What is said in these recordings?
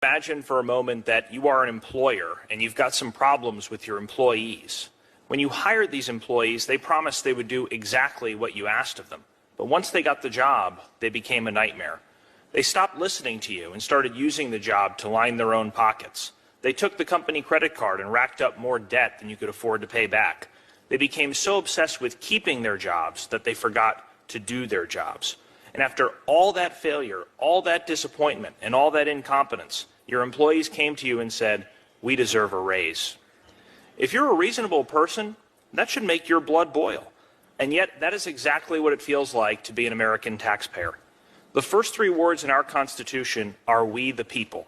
Imagine for a moment that you are an employer and you've got some problems with your employees. When you hired these employees, they promised they would do exactly what you asked of them. But once they got the job, they became a nightmare. They stopped listening to you and started using the job to line their own pockets. They took the company credit card and racked up more debt than you could afford to pay back. They became so obsessed with keeping their jobs that they forgot to do their jobs. And after all that failure, all that disappointment, and all that incompetence, your employees came to you and said, "We deserve a raise." If you're a reasonable person, that should make your blood boil. And yet, that is exactly what it feels like to be an American taxpayer. The first three words in our Constitution are "we the people."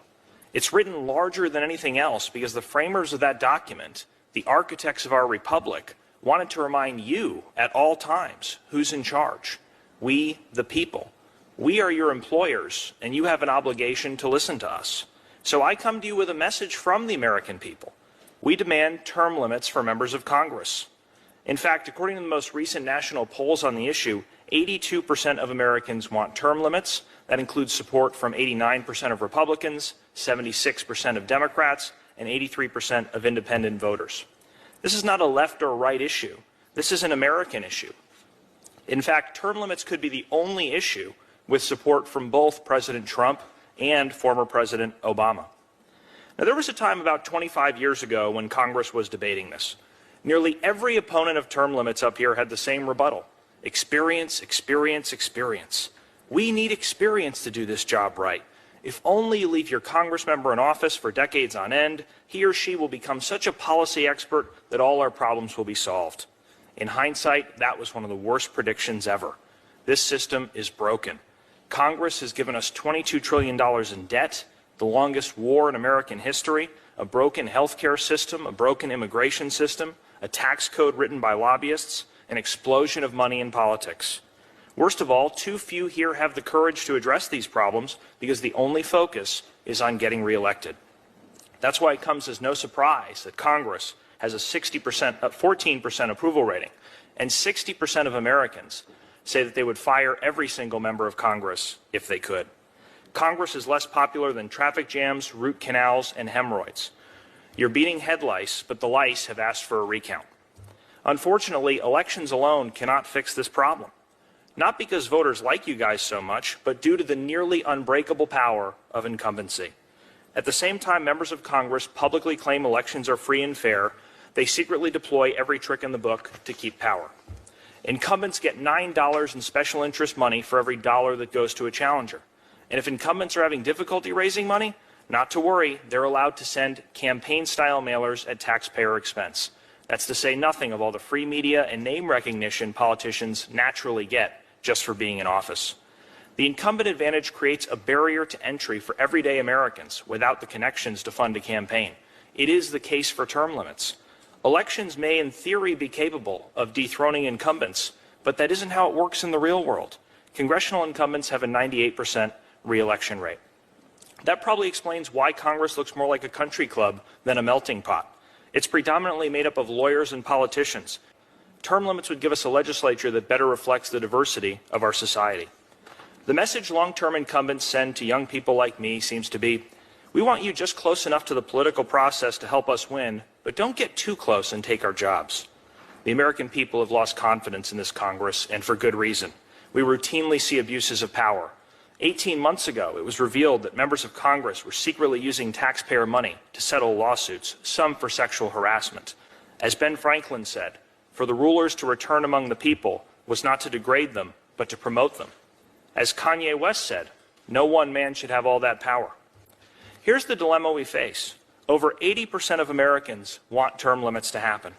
It's written larger than anything else because the framers of that document, the architects of our republic, wanted to remind you at all times who's in charge. We the people. We are your employers, and you have an obligation to listen to us. So I come to you with a message from the American people. We demand term limits for members of Congress. In fact, according to the most recent national polls on the issue, 82% of Americans want term limits. That includes support from 89% of Republicans, 76% of Democrats, and 83% of independent voters. This is not a left or right issue. This is an American issue. In fact, term limits could be the only issue with support from both President Trump and former President Obama. Now, there was a time about 25 years ago when Congress was debating this. Nearly every opponent of term limits up here had the same rebuttal: experience, experience, experience. We need experience to do this job right. If only you leave your Congress member in office for decades on end, he or she will become such a policy expert that all our problems will be solved. In hindsight, that was one of the worst predictions ever. This system is broken. Congress has given us $22 trillion in debt, the longest war in American history, a broken health care system, a broken immigration system, a tax code written by lobbyists, an explosion of money in politics. Worst of all, too few here have the courage to address these problems because the only focus is on getting reelected. That's why it comes as no surprise that Congress has a 14% approval rating, and 60% of Americans say that they would fire every single member of Congress if they could. Congress is less popular than traffic jams, root canals, and hemorrhoids. You're beating head lice, but the lice have asked for a recount. Unfortunately, elections alone cannot fix this problem. Not because voters like you guys so much, but due to the nearly unbreakable power of incumbency. At the same time members of Congress publicly claim elections are free and fair, they secretly deploy every trick in the book to keep power. Incumbents get $9 in special interest money for every dollar that goes to a challenger. And if incumbents are having difficulty raising money, not to worry, they're allowed to send campaign-style mailers at taxpayer expense. That's to say nothing of all the free media and name recognition politicians naturally get just for being in office. The incumbent advantage creates a barrier to entry for everyday Americans without the connections to fund a campaign. It is the case for term limits. Elections may in theory be capable of dethroning incumbents, but that isn't how it works in the real world. Congressional incumbents have a 98% re-election rate. That probably explains why Congress looks more like a country club than a melting pot. It's predominantly made up of lawyers and politicians. Term limits would give us a legislature that better reflects the diversity of our society. The message long-term incumbents send to young people like me seems to be, we want you just close enough to the political process to help us win, but don't get too close and take our jobs. The American people have lost confidence in this Congress, and for good reason. We routinely see abuses of power. 18 months ago, it was revealed that members of Congress were secretly using taxpayer money to settle lawsuits, some for sexual harassment. As Ben Franklin said, for the rulers to return among the people was not to degrade them, but to promote them. As Kanye West said, no one man should have all that power. Here's the dilemma we face. Over 80% of Americans want term limits to happen.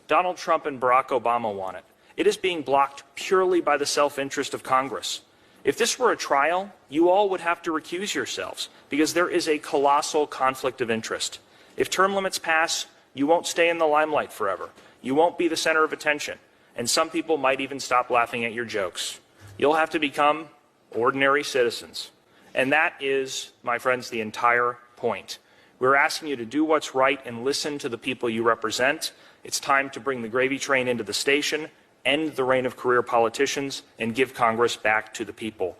Donald Trump and Barack Obama want it. It is being blocked purely by the self-interest of Congress. If this were a trial, you all would have to recuse yourselves because there is a colossal conflict of interest. If term limits pass, you won't stay in the limelight forever. You won't be the center of attention, and some people might even stop laughing at your jokes. You'll have to become ordinary citizens. And that is, my friends, the entire point. We're asking you to do what's right and listen to the people you represent. It's time to bring the gravy train into the station, end the reign of career politicians, and give Congress back to the people.